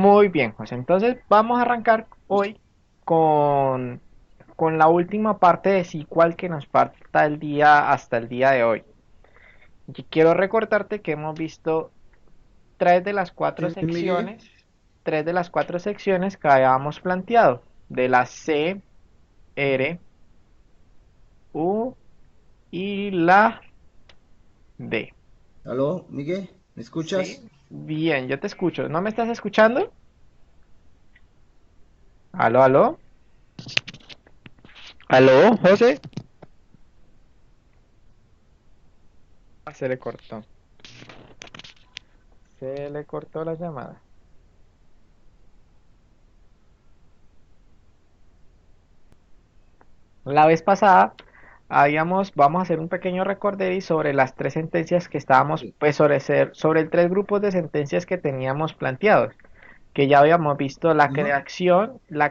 Muy bien, José. Entonces vamos a arrancar hoy con, con la última parte de SQL que nos falta el día hasta el día de hoy. Y quiero recordarte que hemos visto tres de las cuatro Sí, Miguel. secciones, tres de las cuatro secciones que habíamos planteado, de la C, R, U y la D. ¿Aló, Miguel? ¿Me Sí, escuchas? bien, yo te escucho. ¿No me estás escuchando? Aló, aló. Aló, José. Se le cortó. Se le cortó la llamada. La vez pasada vamos a hacer un pequeño recorderis sobre las tres sentencias que estábamos, Sí. pues sobre el tres grupos de sentencias que teníamos planteados, que ya habíamos visto Ajá. la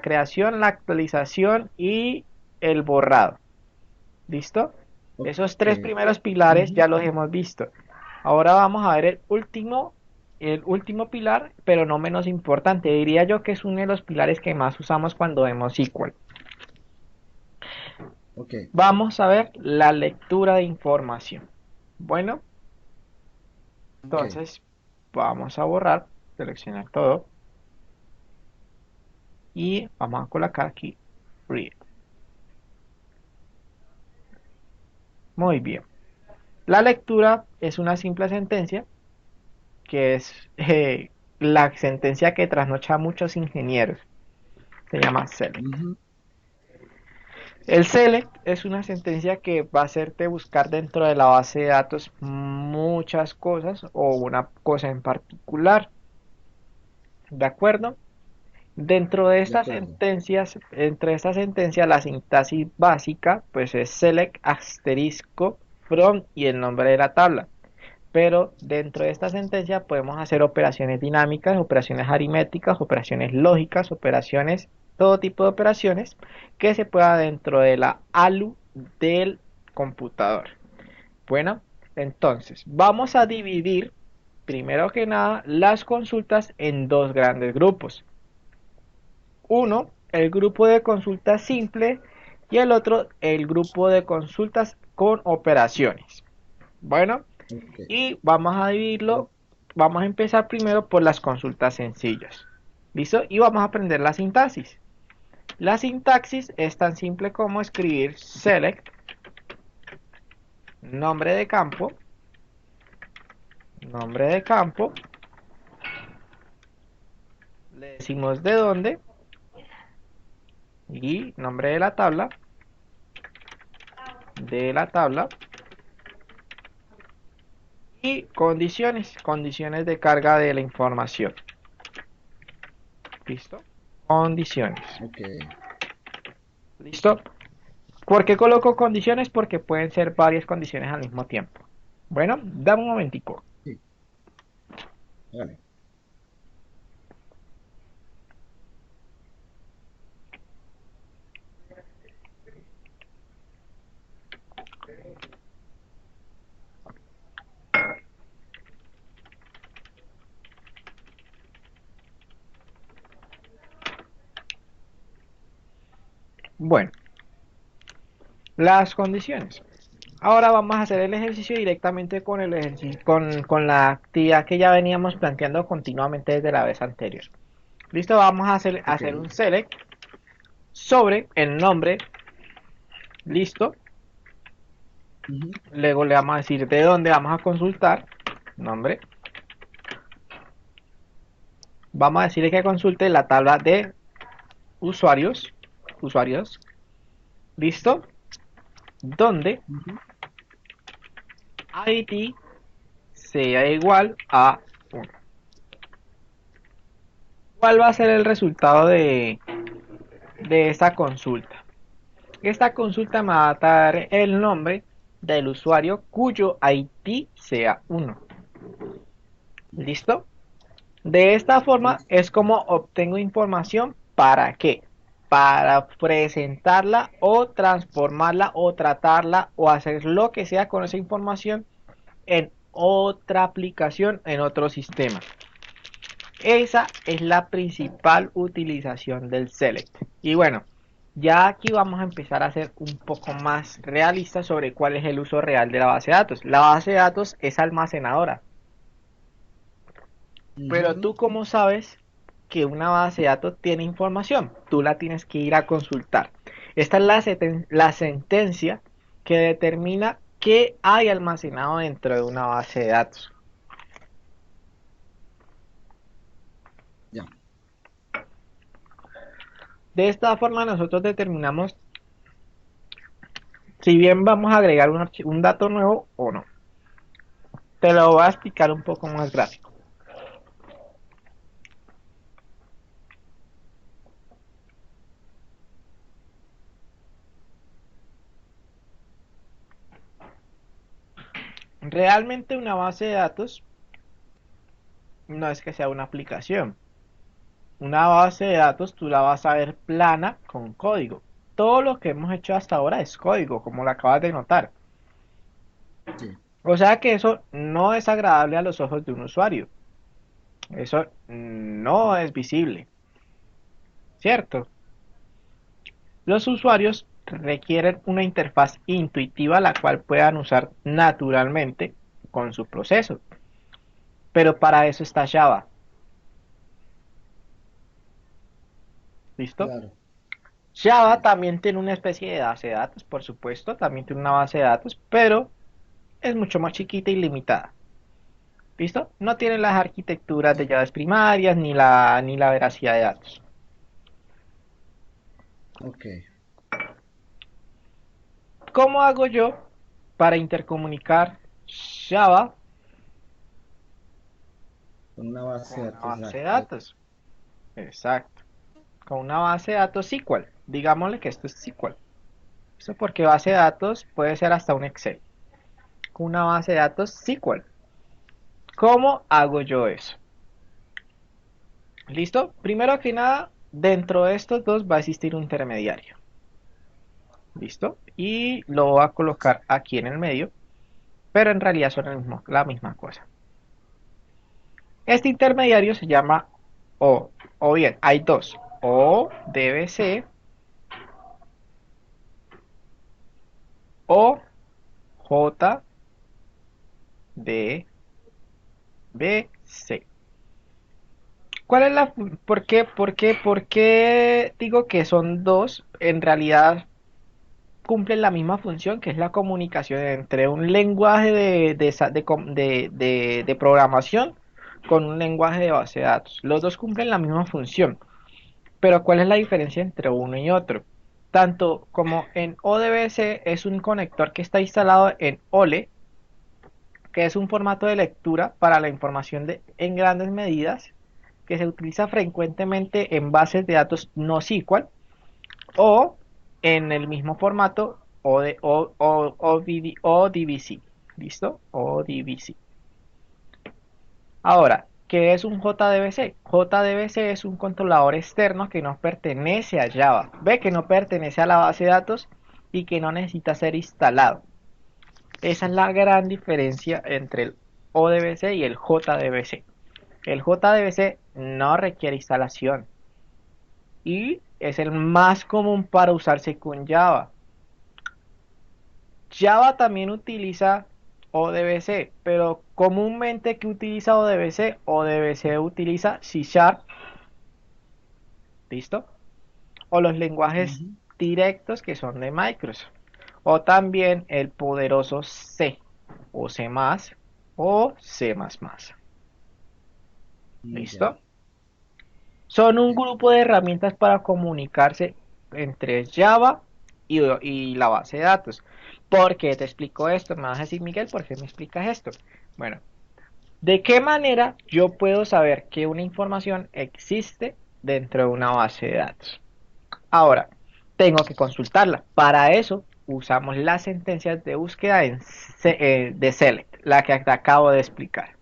creación, la actualización y el borrado. ¿Listo? Esos Ok. tres primeros pilares Ujú. ya los hemos visto. Ahora vamos a ver el último pilar, pero no menos importante. Diría yo que es uno de los pilares que más usamos cuando vemos SQL. Ok. Vamos a ver la lectura de información. Bueno, Ok. entonces vamos a borrar, seleccionar todo y vamos a colocar aquí read. Muy bien. La lectura es una simple sentencia que es la sentencia que trasnocha a muchos ingenieros. Se llama select. Ujú. El select es una sentencia que va a hacerte buscar dentro de la base de datos muchas cosas o una cosa en particular. ¿De acuerdo? Dentro de De estas acuerdo. sentencias, entre estas sentencias, la sintaxis básica, pues es select asterisco from y el nombre de la tabla. Pero dentro de esta sentencia podemos hacer operaciones dinámicas, operaciones aritméticas, operaciones lógicas, operaciones, todo tipo de operaciones que se pueda dentro de la ALU del computador. Bueno, entonces vamos a dividir primero que nada las consultas en dos grandes grupos. Uno, el grupo de consultas simple y el otro, el grupo de consultas con operaciones. Bueno, Ok. y vamos a dividirlo, vamos a empezar primero por las consultas sencillas. ¿Listo? Y vamos a aprender la sintaxis. La sintaxis es tan simple como escribir select, nombre de campo, le decimos de dónde y nombre de la tabla y condiciones de carga de la información. ¿Listo? Condiciones. Ok. ¿Listo? ¿Por qué coloco condiciones? Porque pueden ser varias condiciones al mismo tiempo. Bueno, dame un momentico. Sí. Vale. Bueno, las condiciones. Ahora vamos a hacer el ejercicio directamente con el ejercicio, con la actividad que ya veníamos planteando continuamente desde la vez anterior. Listo, vamos a Ok. hacer un select sobre el nombre, listo. Ujú. Luego le vamos a decir de dónde vamos a consultar, nombre. Vamos a decirle que consulte la tabla de usuarios, listo. Donde Ujú. ID sea igual a 1. ¿Cuál va a ser el resultado de esta consulta? Esta consulta me va a dar el nombre del usuario cuyo ID sea 1. ¿Listo? De esta forma Listo. es como obtengo información. ¿Para qué? Para presentarla o transformarla o tratarla o hacer lo que sea con esa información en otra aplicación, en otro sistema. Esa es la principal utilización del select. Y bueno, ya aquí vamos a empezar a ser un poco más realistas sobre cuál es el uso real de la base de datos. La base de datos es almacenadora, pero Ujú. tú cómo sabes que una base de datos tiene información, tú la tienes que ir a consultar. Esta es la sentencia que determina qué hay almacenado dentro de una base de datos. Ya. De esta forma nosotros determinamos si bien vamos a agregar un dato nuevo o no. Te lo voy a explicar un poco más gráfico. Realmente una base de datos no es que sea una aplicación. Una base de datos tú la vas a ver plana con código. Todo lo que hemos hecho hasta ahora es código, como lo acabas de notar. Sí. O sea que eso no es agradable a los ojos de un usuario. Eso no es visible, ¿cierto? Los usuarios requieren una interfaz intuitiva la cual puedan usar naturalmente con su proceso. Pero para eso está Java. ¿Listo? Claro. Java Sí. también tiene una especie de base de datos, por supuesto, también tiene una base de datos, pero es mucho más chiquita y limitada. ¿Listo? No tiene las arquitecturas de llaves primarias ni la veracidad de datos. Ok. ¿Cómo hago yo para intercomunicar Java Con una base con de una datos base de exacto. datos? Exacto. Con una base de datos SQL. Digámosle que esto es SQL. Esto porque base de datos puede ser hasta un Excel. Con una base de datos SQL. ¿Cómo hago yo eso? ¿Listo? Primero que nada, dentro de estos dos va a existir un intermediario. ¿Listo? Y lo voy a colocar aquí en el medio, pero en realidad son la misma cosa. Este intermediario se llama o bien, hay dos, ODBC o JDBC. ¿Cuál es ¿Por qué digo que son dos? En realidad cumplen la misma función, que es la comunicación entre un lenguaje de programación con un lenguaje de base de datos. Los dos cumplen la misma función, pero ¿cuál es la diferencia entre uno y otro? Tanto como en ODBC es un conector que está instalado en OLE, que es un formato de lectura para la información en grandes medidas, que se utiliza frecuentemente en bases de datos no SQL, o en el mismo formato ODBC. ¿Listo? ODBC. Ahora, ¿qué es un JDBC? JDBC es un controlador externo que no pertenece a Java. Ve que no pertenece a la base de datos y que no necesita ser instalado. Esa es la gran diferencia entre el ODBC y el JDBC. El JDBC no requiere instalación y es el más común para usarse con Java. Java también utiliza ODBC, pero comúnmente que utiliza ODBC, ODBC utiliza C Sharp, ¿listo? O los lenguajes Ujú. directos que son de Microsoft. O también el poderoso C, o C++, o C++. Ya. ¿Listo? Son un Sí. grupo de herramientas para comunicarse entre Java y la base de datos. ¿Por qué te explico esto? Me vas a decir, Miguel, ¿por qué me explicas esto? Bueno, ¿de qué manera yo puedo saber que una información existe dentro de una base de datos? Ahora, tengo que consultarla. Para eso usamos las sentencias de búsqueda de select, la que te acabo de explicar.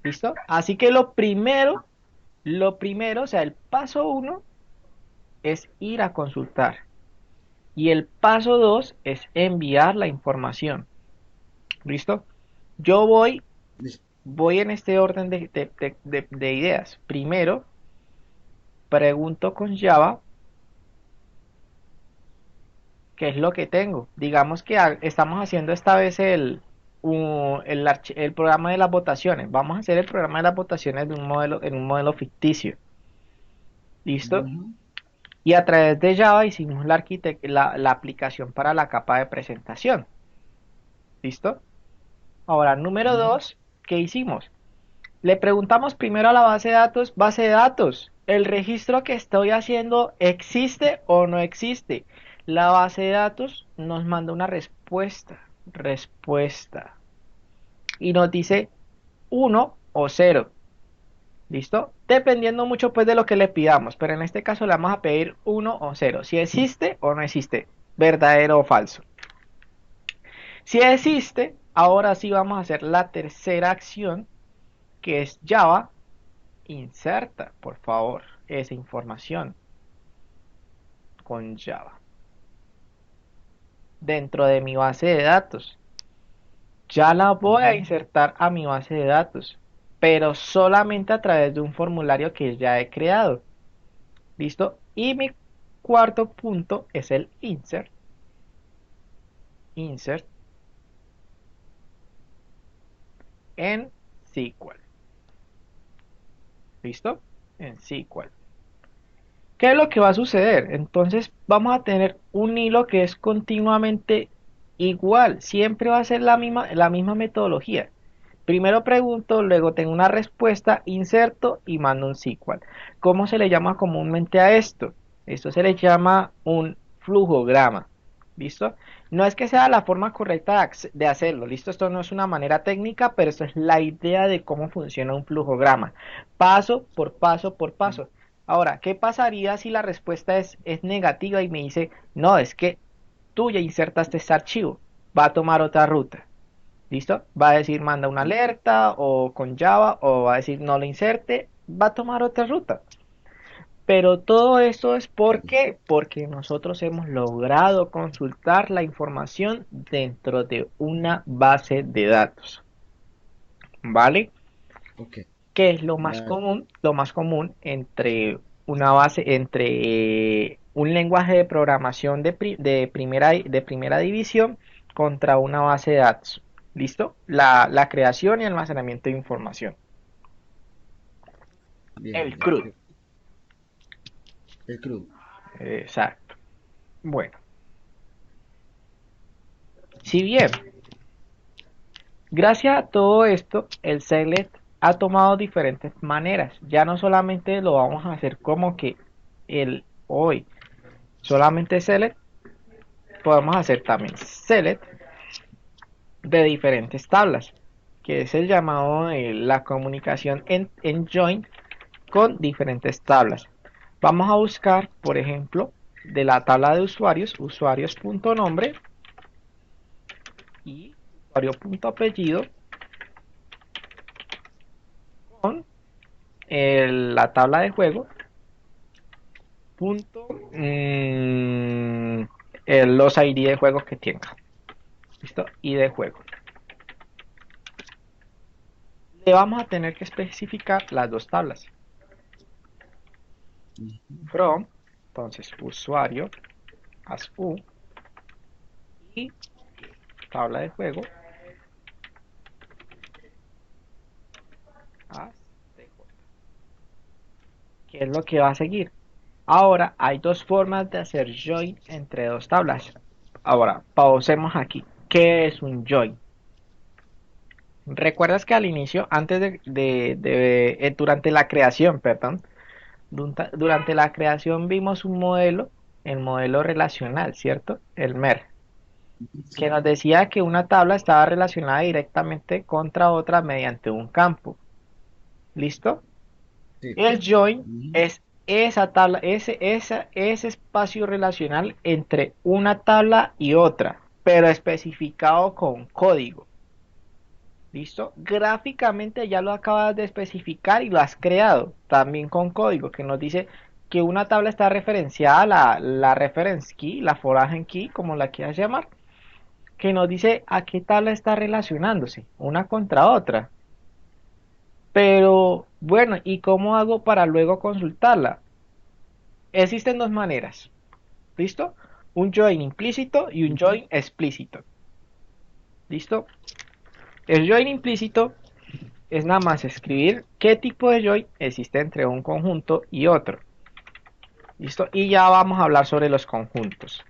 ¿Listo? Así que lo primero, o sea, el paso uno es ir a consultar. Y el paso 2 es enviar la información. ¿Listo? Yo voy Listo. voy en este orden de ideas. Primero, pregunto con Java qué es lo que tengo. Digamos que estamos haciendo esta vez el programa de las votaciones. Vamos a hacer el programa de las votaciones en un modelo ficticio. ¿Listo? Ujú. Y a través de Java hicimos la aplicación para la capa de presentación. ¿Listo? Ahora, número Ujú. dos, ¿qué hicimos? Le preguntamos primero a la base de datos, ¿el registro que estoy haciendo existe o no existe? La base de datos nos manda una respuesta, y nos dice uno o cero. ¿Listo? Dependiendo mucho pues de lo que le pidamos, pero en este caso le vamos a pedir uno o cero, si existe o no existe, verdadero o falso. Si existe, ahora sí vamos a hacer la tercera acción, que es Java. Inserta, por favor, esa información con Java dentro de mi base de datos. Ya la voy a Ujú. insertar a mi base de datos, pero solamente a través de un formulario que ya he creado. ¿Listo? Y mi cuarto punto es el insert en SQL. ¿Listo? En SQL. ¿Qué es lo que va a suceder? Entonces vamos a tener un hilo que es continuamente igual, siempre va a ser la misma metodología. Primero pregunto, luego tengo una respuesta, inserto y mando un SQL. ¿Cómo se le llama comúnmente a esto? Esto se le llama un flujograma. ¿Listo? No es que sea la forma correcta de hacerlo, ¿listo? Esto no es una manera técnica, pero esto es la idea de cómo funciona un flujograma. Paso por paso por paso. Ahora, ¿qué pasaría si la respuesta es negativa y me dice, no, es que tú ya insertaste este archivo, va a tomar otra ruta? ¿Listo? Va a decir manda una alerta o con Java o va a decir no lo inserte, va a tomar otra ruta. Pero todo esto es porque nosotros hemos logrado consultar la información dentro de una base de datos. ¿Vale? Ok. ¿Qué es lo más Vale. común? Lo más común entre un lenguaje de programación de primera división contra una base de datos. ¿Listo? La creación y almacenamiento de información. Bien, El bien. CRUD. El CRUD. Exacto. Bueno, si bien, gracias a todo esto, el select ha tomado diferentes maneras. Ya no solamente lo vamos a hacer como que el hoy solamente select, podemos hacer también select de diferentes tablas, que es el llamado de la comunicación en join con diferentes tablas. Vamos a buscar, por ejemplo, de la tabla de usuarios, usuarios.nombre y usuario.apellido con la tabla de juego, punto, los ID de juegos que tenga. ¿Listo? Y de juego. Le vamos a tener que especificar las dos tablas. Ujú. From, entonces usuario, as u, y tabla de juego, as tj. ¿Qué es lo que va a seguir? Ahora hay dos formas de hacer join entre dos tablas. Ahora, pausemos aquí. ¿Qué es un join? ¿Recuerdas que al inicio, antes durante la creación, perdón, durante la creación vimos un modelo, el modelo relacional, ¿cierto? El MER, que Sí, nos decía que una tabla estaba relacionada directamente contra otra mediante un campo. ¿Listo? sí. El join Ujú. es esa tabla, ese espacio relacional entre una tabla y otra, pero especificado con código. ¿Listo? Gráficamente ya lo acabas de especificar y lo has creado también con código que nos dice que una tabla está referenciada a la reference key, la foreign key, como la quieras llamar, que nos dice a qué tabla está relacionándose, una contra otra. Pero bueno, ¿y cómo hago para luego consultarla? Existen dos maneras, ¿listo? Un join implícito y un Ujú. join explícito, ¿listo? El join implícito es nada más escribir qué tipo de join existe entre un conjunto y otro, ¿listo? Y ya vamos a hablar sobre los conjuntos.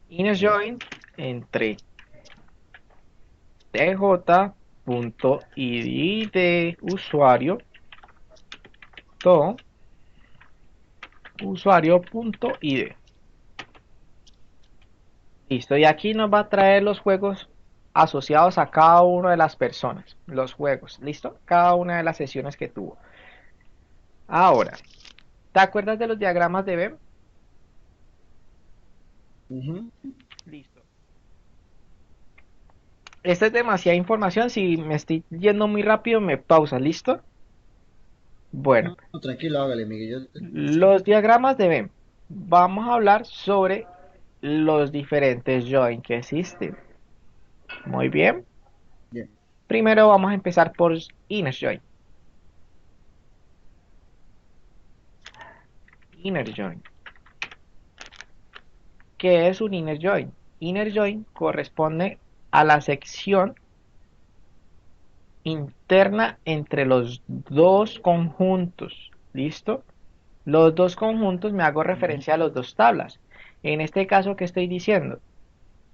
Inner Listo. join entre tj.id de usuario to usuario.id. Listo, y aquí nos va a traer los juegos asociados a cada una de las personas, los juegos, ¿listo? Cada una de las sesiones que tuvo. Ahora, ¿te acuerdas de los diagramas de Venn? Ujú. Listo. Esta es demasiada información, si me estoy yendo muy rápido me pausa, ¿listo? Bueno, No, no, tranquilo, hágale, Miguel, yo te escucho. los diagramas de Venn. Vamos a hablar sobre los diferentes join que existen. Muy bien. Bien. Primero vamos a empezar por inner join. Inner join. ¿Qué es un inner join? Inner join corresponde a la sección interna entre los dos conjuntos. ¿Listo? Los dos conjuntos me hago Ujú. referencia a las dos tablas. En este caso, ¿qué estoy diciendo?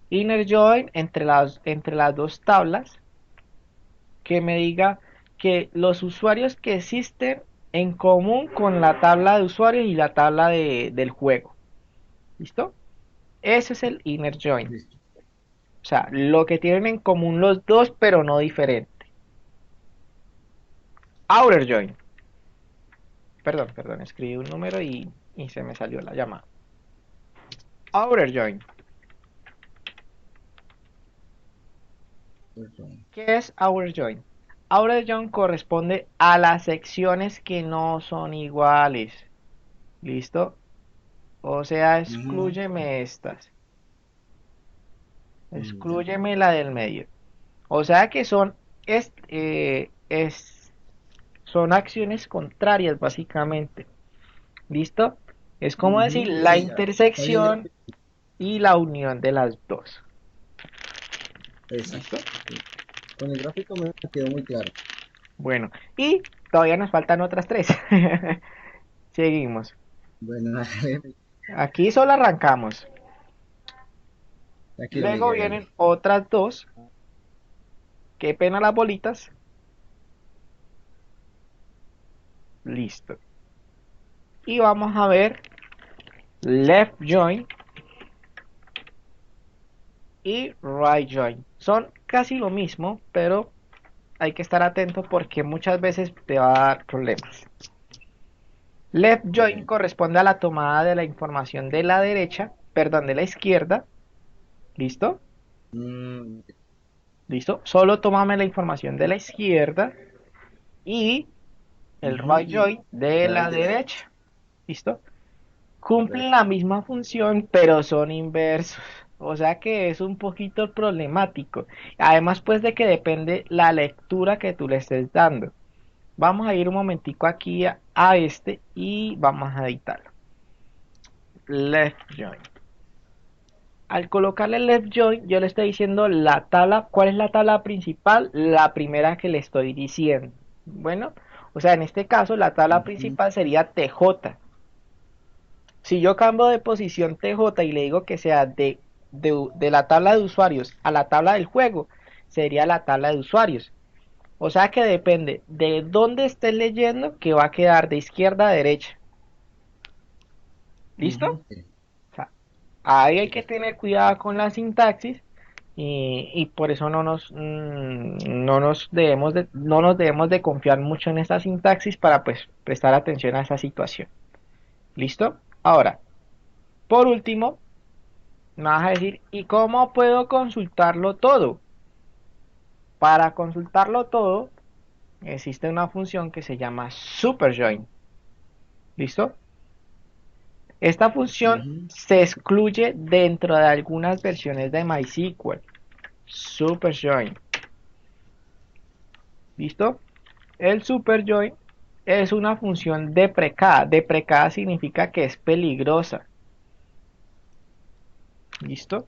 Inner join entre las dos tablas que me diga que los usuarios que existen en común con la tabla de usuarios y la tabla del juego. ¿Listo? Ese es el inner join. Listo. O sea, lo que tienen en común los dos, pero no diferente. Outer join. Perdón, escribí un número y se me salió la llamada. Outer join. Listo. ¿Qué es outer join? Outer join corresponde a las secciones que no son iguales. ¿Listo? O sea, Ujú. exclúyeme estas. Ya. Exclúyeme la del medio. O sea que son acciones contrarias, básicamente. ¿Listo? Es como decir Ujú. la Sí, ya. Está bien intersección gráfico. y la unión de las dos. Exacto. ¿Listo? Sí. Con el gráfico me quedó muy claro. Bueno, y todavía nos faltan otras tres. Seguimos. Bueno, hágale, Aquí solo arrancamos. tranquilo, Luego Miguel, hágale. vienen otras dos. Qué pena las bolitas. Listo. Y vamos a ver left join y right join. Son casi lo mismo, pero hay que estar atento porque muchas veces te va a dar problemas. Left join Bien. corresponde a la tomada de la información de la derecha, perdón, de la izquierda. ¿Listo? Mm, ¿Listo? Solo tómame la información de la izquierda y el ujú. right join de De la la derecha. derecha. ¿Listo? Cumplen Correcto. la misma función, pero son inversos. O sea que es un poquito problemático. Además, pues de que depende la lectura que tú le estés dando. Vamos a ir un momentico aquí a este y vamos a editarlo. Left join. Al colocarle left join, yo le estoy diciendo la tabla. ¿Cuál es la tabla principal? La primera que le estoy diciendo. Bueno, o sea, en este caso la tabla Ujú. principal sería TJ. Si yo cambio de posición TJ y le digo que sea de la tabla de usuarios a la tabla del juego, sería la tabla de usuarios. O sea que depende de dónde estés leyendo que va a quedar de izquierda a derecha. ¿Listo? Ujú. Sí, O sea, ahí hay sí, que tener cuidado con la sintaxis y por eso no nos debemos de confiar mucho en esta sintaxis para pues prestar atención a esa situación. ¿Listo? Ahora, por último, me vas a decir, ¿y cómo puedo consultarlo todo? Para consultarlo todo, existe una función que se llama superjoin. ¿Listo? Esta función ujú. se excluye dentro de algunas versiones de MySQL. Superjoin. ¿Listo? El superjoin es una función deprecada. Deprecada significa que es peligrosa. ¿Listo?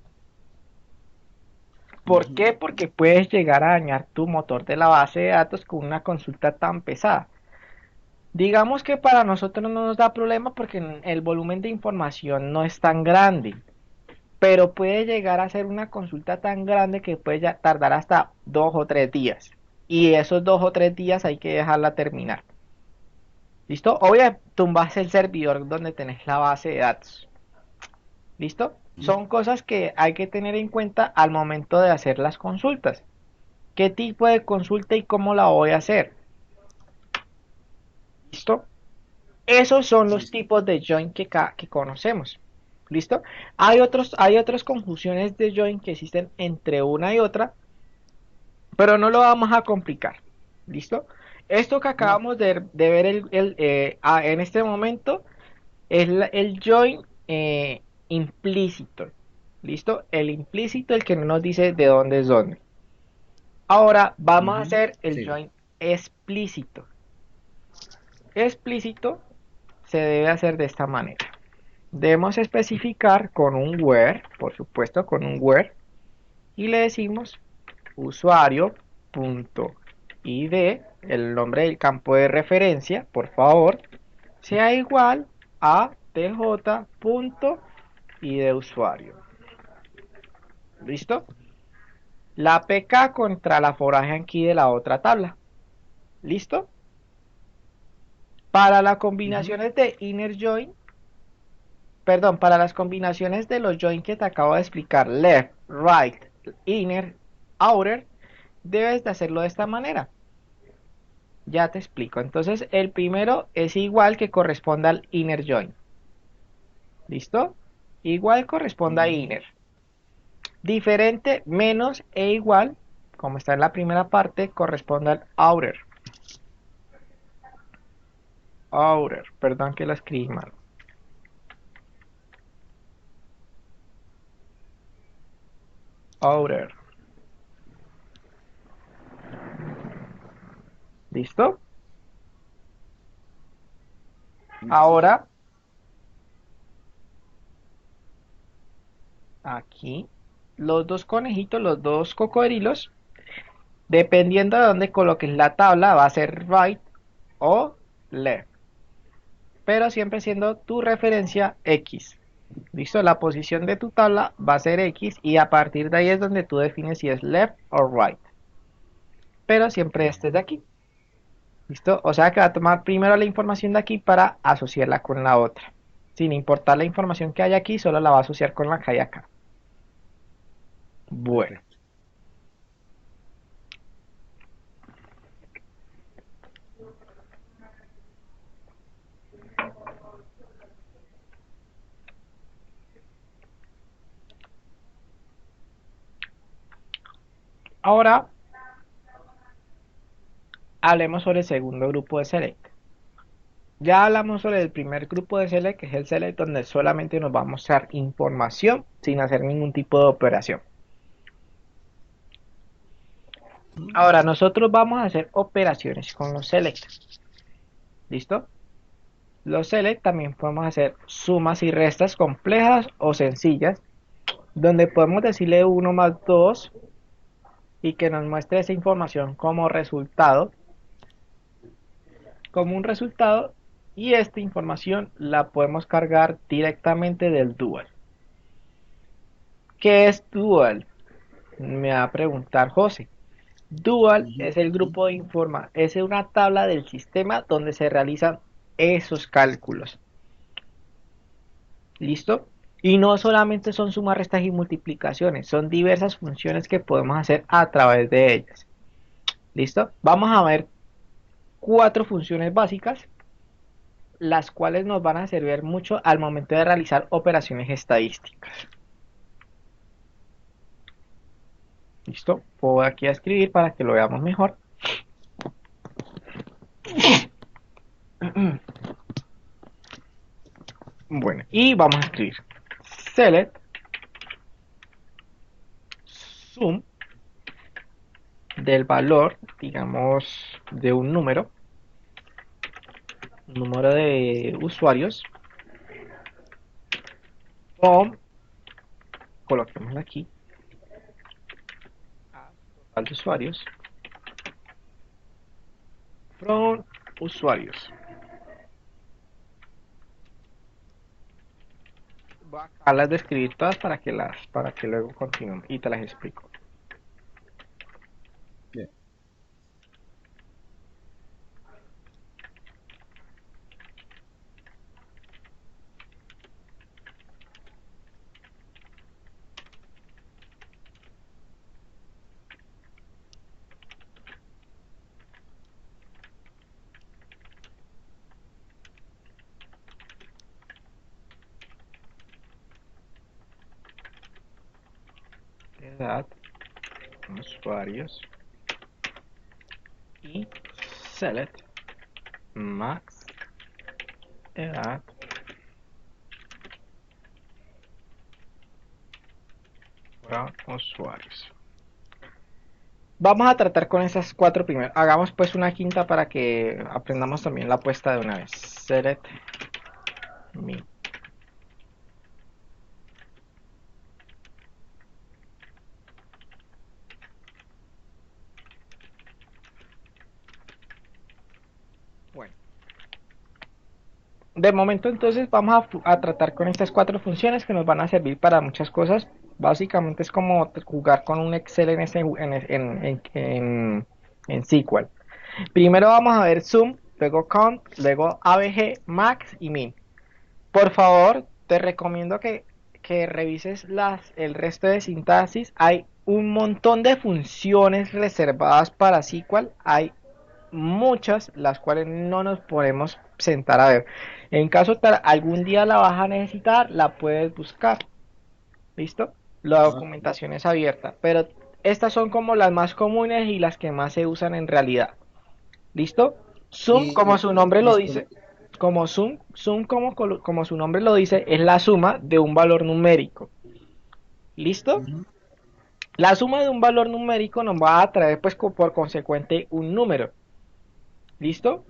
¿Por Ujú. qué? Porque puedes llegar a dañar tu motor de la base de datos con una consulta tan pesada. Digamos que para nosotros no nos da problema porque el volumen de información no es tan grande, pero puede llegar a ser una consulta tan grande que puede tardar hasta 2 o 3 días. Y esos 2 o 3 días hay que dejarla terminar. ¿Listo? Obviamente tumbas el servidor donde tenés la base de datos. ¿Listo? Son cosas que hay que tener en cuenta al momento de hacer las consultas. ¿Qué tipo de consulta y cómo la voy a hacer? ¿Listo? Esos son los Listo. tipos de join que conocemos. ¿Listo? Hay otras conjunciones de join que existen entre una y otra, pero no lo vamos a complicar. ¿Listo? Esto que No. acabamos de ver en este momento es el join implícito. ¿Listo? El implícito, el que no nos dice de dónde es dónde. Ahora vamos a Ujú. hacer el Sí. join explícito. Explícito se debe hacer de esta manera. Debemos especificar con un where, por supuesto con un where, y le decimos usuario.id, el nombre del campo de referencia, por favor, sea igual a tj.id usuario. ¿Listo? La pk contra la foraje key de la otra tabla. ¿Listo? Para las Ujú. combinaciones de inner join, perdón, para las combinaciones de los join que te acabo de explicar, left, right, inner, outer, debes de hacerlo de esta manera. Ya te explico. Entonces, el primero es igual que corresponda al inner join. ¿Listo? Igual corresponde a Ujú. inner. Diferente, menos e igual, como está en la primera parte, corresponde al outer. Outer, perdón que lo escribí mal. Outer. ¿Listo? Listo. Ahora, aquí, los dos conejitos, los dos cocodrilos, dependiendo de dónde coloques la tabla, va a ser right o left. Pero siempre siendo tu referencia X. ¿Listo? La posición de tu tabla va a ser X y a partir de ahí es donde tú defines si es left o right. Pero siempre este de aquí. ¿Listo? O sea que va a tomar primero la información de aquí para asociarla con la otra. Sin importar la información que hay aquí, solo la va a asociar con la que hay acá. Bueno, Perfecto. ahora hablemos sobre el segundo grupo de select. Ya hablamos sobre el primer grupo de select, que es el select donde solamente nos va a mostrar información sin hacer ningún tipo de operación. Ujú. Ahora nosotros vamos a hacer operaciones con los select. ¿Listo? Los select también podemos hacer sumas y restas complejas o sencillas, donde podemos decirle 1 más 2 y que nos muestre esa información como un resultado, y esta información la podemos cargar directamente del dual. ¿Qué es dual? Me va a preguntar José. Dual Ujú. es el grupo de es una tabla del sistema donde se realizan esos cálculos. ¿Listo? Y no solamente son sumas, restas y multiplicaciones, son diversas funciones que podemos hacer a través de ellas. ¿Listo? Vamos a ver 4 funciones básicas, las cuales nos van a servir mucho al momento de realizar operaciones estadísticas. ¿Listo? Voy aquí a escribir para que lo veamos mejor. Bueno, y vamos a escribir select sum del valor digamos, de un número de usuarios, from, coloquémoslo aquí, total de usuarios, from usuarios. Voy a acabarlas de escribir todas para que luego continúen y te las explico. Bien. Edad, usuarios y select max edad para usuarios. Vamos a tratar con esas cuatro primero. Hagamos pues una quinta para que aprendamos también la puesta de una vez. Select me. Bueno, de momento entonces vamos a tratar con estas cuatro funciones que nos van a servir para muchas cosas. Básicamente es como jugar con un Excel en SQL. Primero vamos a ver sum, luego count, luego ABG, max y min. Por favor, te recomiendo que revises el resto de sintaxis. Hay un montón de funciones reservadas para SQL. Hay muchas, las cuales no nos podemos sentar a ver. En caso tal, algún día la vas a necesitar, la puedes buscar. ¿Listo? La Ah, documentación es abierta, pero estas son como las más comunes y las que más se usan en realidad. ¿Listo? Sum, como y su nombre lo listo. dice, como su nombre lo dice, es la suma de un valor numérico. ¿Listo? Ujú. La suma de un valor numérico nos va a traer, pues, por consecuente, un número. ¿Listo?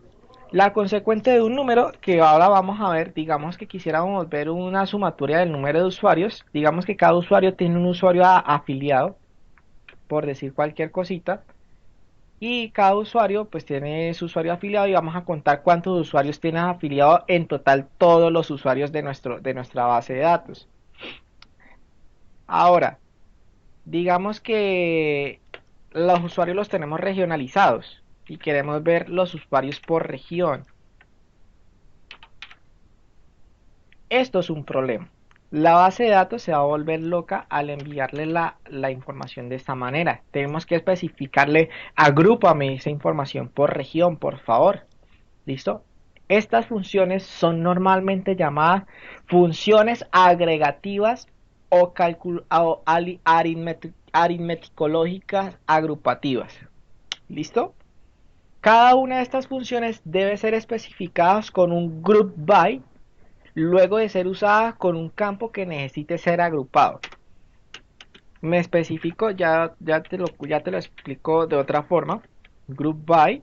La consecuente de un número que ahora vamos a ver, digamos que quisiéramos ver una sumatoria del número de usuarios, digamos que cada usuario tiene un usuario afiliado, por decir cualquier cosita, y cada usuario pues tiene su usuario afiliado y vamos a contar cuántos usuarios tienen afiliado en total todos los usuarios de nuestra base de datos. Ahora, digamos que los usuarios los tenemos regionalizados y queremos ver los usuarios por región. Esto es un problema. La base de datos se va a volver loca al enviarle la información de esta manera. Tenemos que especificarle, agrúpame esa información por región, por favor. ¿Listo? Estas funciones son normalmente llamadas funciones agregativas o aritmeticológicas agrupativas. ¿Listo? Cada una de estas funciones debe ser especificada con un group by luego de ser usada con un campo que necesite ser agrupado. Me especifico, ya te lo explico de otra forma. Group by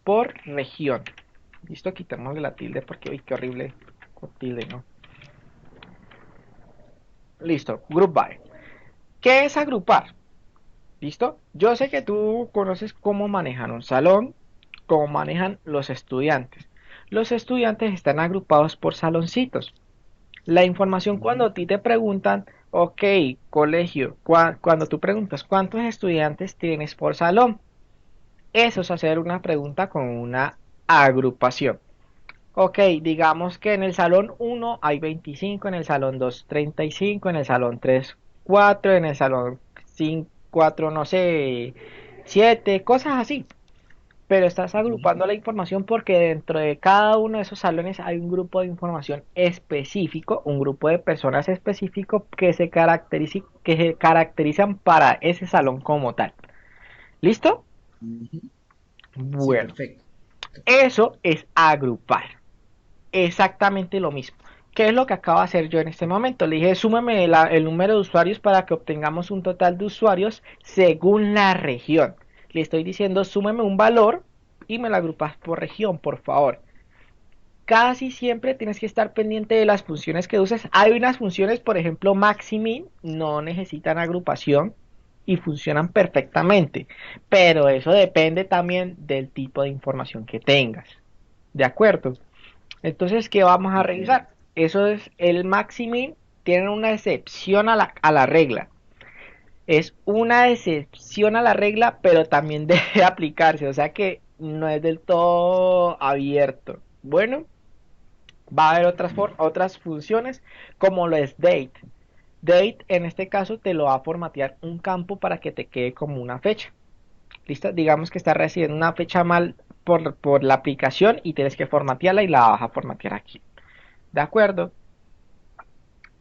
por región. Listo, quitamos la tilde porque, uy, qué horrible con tilde, ¿no? Listo, group by. ¿Qué es agrupar? ¿Listo? Yo sé que tú conoces cómo manejan un salón, cómo manejan los estudiantes. Los estudiantes están agrupados por saloncitos. La información Ujú. cuando a ti te preguntan, ok, colegio, cuando tú preguntas cuántos estudiantes tienes por salón, eso es hacer una pregunta con una agrupación. Ok, digamos que en el salón uno hay 25, en el salón 2 35, en el salón 3 4, en el salón 5 4 no sé, 7, cosas así. Pero estás Ujú. agrupando la información porque dentro de cada uno de esos salones hay un grupo de información específico, un grupo de personas específico que se caracterizan para ese salón como tal. ¿Listo? Ujú. Sí, Bueno, perfecto. eso es agrupar. Exactamente lo mismo. ¿Qué es lo que acabo de hacer yo en este momento? Le dije, súmeme el número de usuarios para que obtengamos un total de usuarios según la región. le estoy diciendo súmeme un valor y me lo agrupas por región, por favor. Casi siempre tienes que estar pendiente de las funciones que uses. Hay unas funciones, por ejemplo, maximin, no necesitan agrupación y funcionan perfectamente. Pero eso depende también del tipo de información que tengas. ¿De acuerdo? Entonces, ¿qué vamos a Ok. revisar? Eso es el maximin, tiene una excepción a la regla. Es una excepción a la regla, pero también debe aplicarse. O sea que no es del todo abierto. Bueno, va a haber otras funciones como lo es date. Date en este caso te lo va a formatear un campo para que te quede como una fecha. ¿Listo? Digamos que estás recibiendo una fecha mal por la aplicación y tienes que formatearla y la vas a formatear aquí. ¿De acuerdo?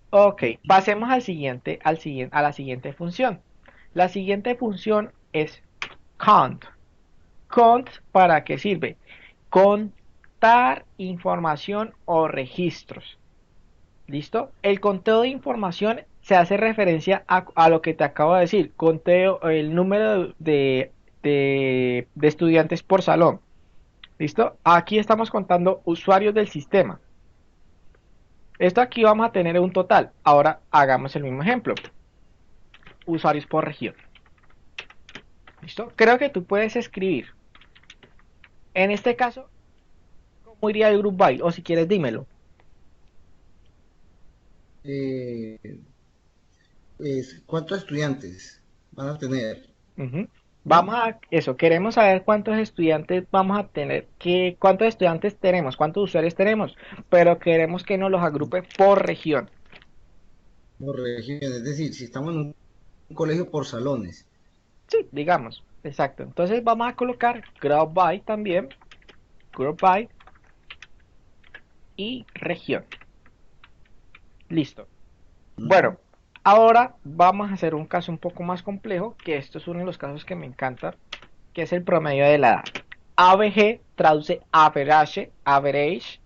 Ok, pasemos a la siguiente función. La siguiente función es count. Count, ¿para qué sirve? Contar información o registros. ¿Listo? El conteo de información se hace referencia a lo que te acabo de decir, conteo, el número de estudiantes por salón. ¿Listo? Aquí estamos contando usuarios del sistema. Esto aquí vamos a tener un total. Ahora hagamos el mismo ejemplo. Usuarios por región. ¿Listo? Creo que tú puedes escribir. En este caso, ¿cómo iría el group by? O si quieres, dímelo. Eh, ¿Cuántos estudiantes van a tener? Ujú. ¿No? Vamos a eso, queremos saber cuántos estudiantes vamos a tener, cuántos estudiantes tenemos, cuántos usuarios tenemos, pero queremos que nos los agrupe por región. Por regiones, es decir, si estamos en un colegio por salones. Sí, digamos, exacto. Entonces vamos a colocar group by también, group by y región. Listo. Ujú. Bueno, ahora vamos a hacer un caso un poco más complejo, que esto es uno de los casos que me encanta, que es el promedio de la edad. ABG traduce average, average,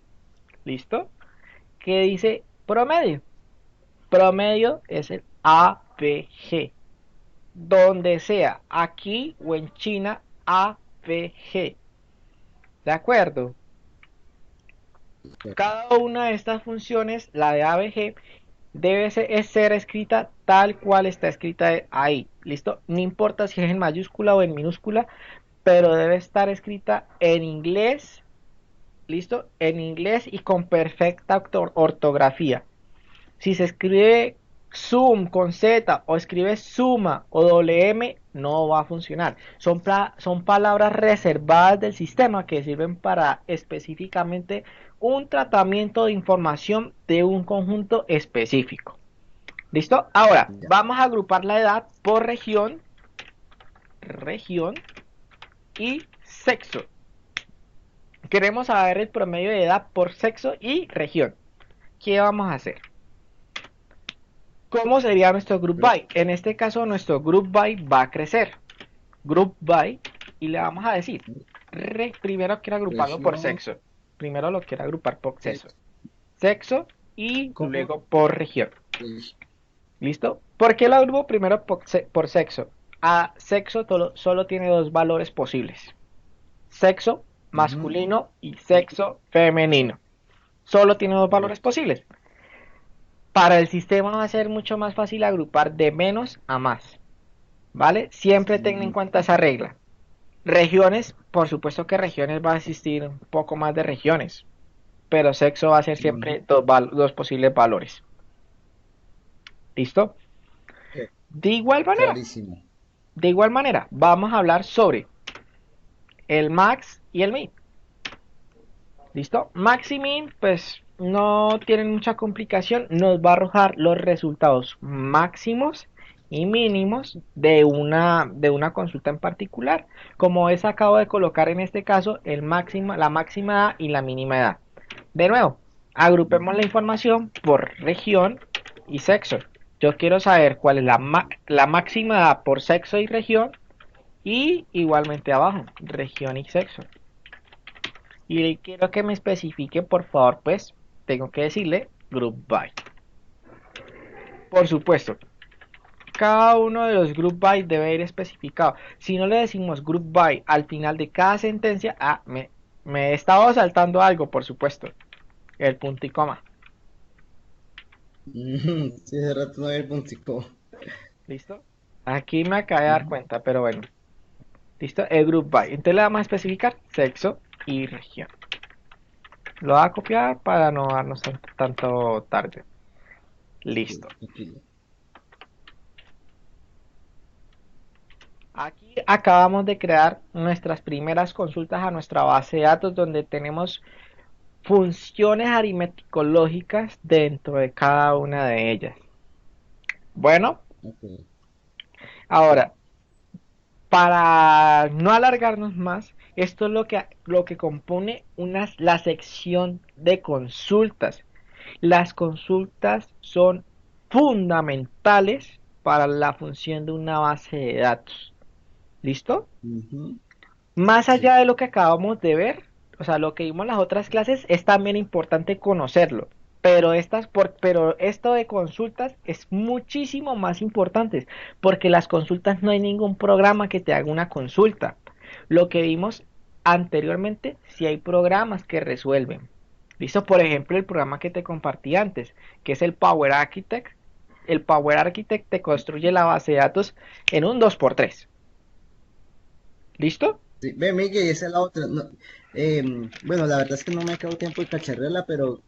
¿listo? Que dice promedio. Promedio es el ABG. Donde sea, aquí o en China, ABG. ¿De acuerdo? Cada una de estas funciones, la de ABG, debe ser escrita tal cual está escrita ahí. ¿Listo? No importa si es en mayúscula o en minúscula, pero debe estar escrita en inglés. ¿Listo? En inglés y con perfecta ortografía. Si se escribe Zoom con Z o escribe Suma o WM, no va a funcionar. Son palabras reservadas del sistema que sirven para específicamente un tratamiento de información de un conjunto específico. ¿Listo? Ahora, Ya. vamos a agrupar la edad por región y sexo. Queremos saber el promedio de edad por sexo y región. ¿Qué vamos a hacer? ¿Cómo sería nuestro group Pero, by? En este caso, nuestro group by va a crecer. Group by, y le vamos a decir, primero quiero agruparlo por región, sexo. Primero lo quiero agrupar por sexo. sex, Sexo y con luego por región. reg- ¿Listo? ¿Por qué lo agrupo primero por sexo? A sexo solo tiene dos valores posibles. Sexo ujú, masculino y sexo femenino. Solo tiene dos valores correcto. posibles. Para el sistema va a ser mucho más fácil agrupar de menos a más. ¿Vale? Siempre ten en Mm, cuenta esa regla. Regiones, por supuesto que regiones va a existir un poco más de regiones, pero sexo va a ser siempre ujú, dos posibles valores. ¿Listo? ok, De igual manera, clarísimo. vamos a hablar sobre el max y el min. ¿Listo? Max y min, pues no tienen mucha complicación, nos va a arrojar los resultados máximos y mínimos de una consulta en particular, como es acabo de colocar en este caso la máxima edad y la mínima edad. De nuevo, agrupemos la información por región y sexo. Yo quiero saber cuál es la máxima edad por sexo y región y igualmente abajo, región y sexo. Y quiero que me especifique, por favor, pues tengo que decirle group by. Por supuesto, cada uno de los group by debe ir especificado. Si no le decimos group by al final de cada sentencia, me he estado saltando algo, por supuesto, el punto y coma. Sí, hace rato no había el puntico. ¿Listo? Aquí me acabé de dar Ujú. cuenta, pero bueno. ¿Listo? El group by. Entonces le vamos a especificar sexo y región. Lo voy a copiar para no darnos tanto tarde. Sí, Listo. tranquilo. Aquí acabamos de crear nuestras primeras consultas a nuestra base de datos donde tenemos funciones aritmético-lógicas dentro de cada una de ellas. Bueno, Ok, ahora, para no alargarnos más, esto es lo que compone la sección de consultas. Las consultas son fundamentales para la función de una base de datos. ¿Listo? ujú, Más sí, allá de lo que acabamos de ver, o sea, lo que vimos en las otras clases, es también importante conocerlo. Pero esto de consultas es muchísimo más importante, porque las consultas no hay ningún programa que te haga una consulta. Lo que vimos anteriormente, si hay programas que resuelven. ¿Listo? Por ejemplo, el programa que te compartí antes, que es el Power Architect. El Power Architect te construye la base de datos en un 2x3. ¿Listo? sí. Ve, Miguel, esa es la otra. Bueno, la verdad es que no me ha quedado tiempo de cacharrela, pero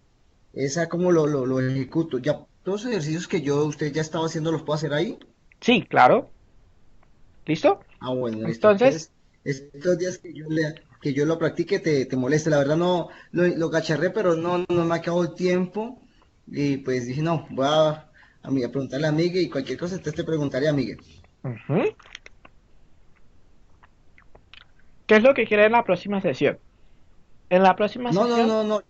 esa como lo ejecuto. Ya, todos los ejercicios que usted ya estaba haciendo, ¿los puedo hacer ahí? Sí, claro. ¿Listo? Ah, bueno, listo. Entonces, Entonces, estos días que yo lo practique, te moleste. La verdad no lo cacharré, pero no me ha quedado tiempo. Y pues dije, no, a preguntarle a Miguel y cualquier cosa, entonces te preguntaré a Miguel. ujú, ¿qué es lo que quiere en la próxima sesión? En la próxima No, no, sesión, no, no,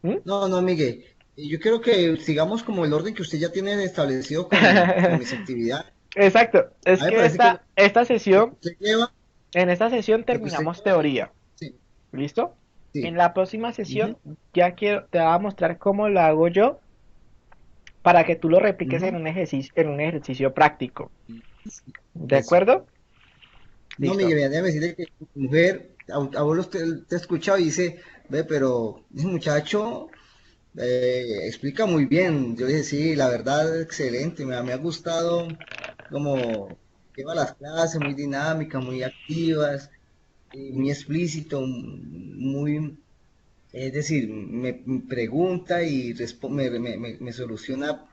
¿mm? no, Miguel. Yo quiero que sigamos como el orden que usted ya tiene establecido con mis actividades. Exacto, A es mí me que parece que esta lo que sesión, usted lleva, en esta sesión lo que usted terminamos lleva, teoría. sí, ¿Listo? En sí. la próxima Ujú, sesión te voy a mostrar cómo lo hago yo para que tú lo repliques ujú. en un ejercicio práctico. ¿De Eso. acuerdo? No, Listo. Miguel, déjame decirle que tu mujer, a vos te ha escuchado y dice, ve, pero ese muchacho explica muy bien. Yo dije, sí, la verdad, excelente, me ha gustado como lleva las clases, muy dinámicas, muy activas, muy explícito, es decir, me pregunta y me soluciona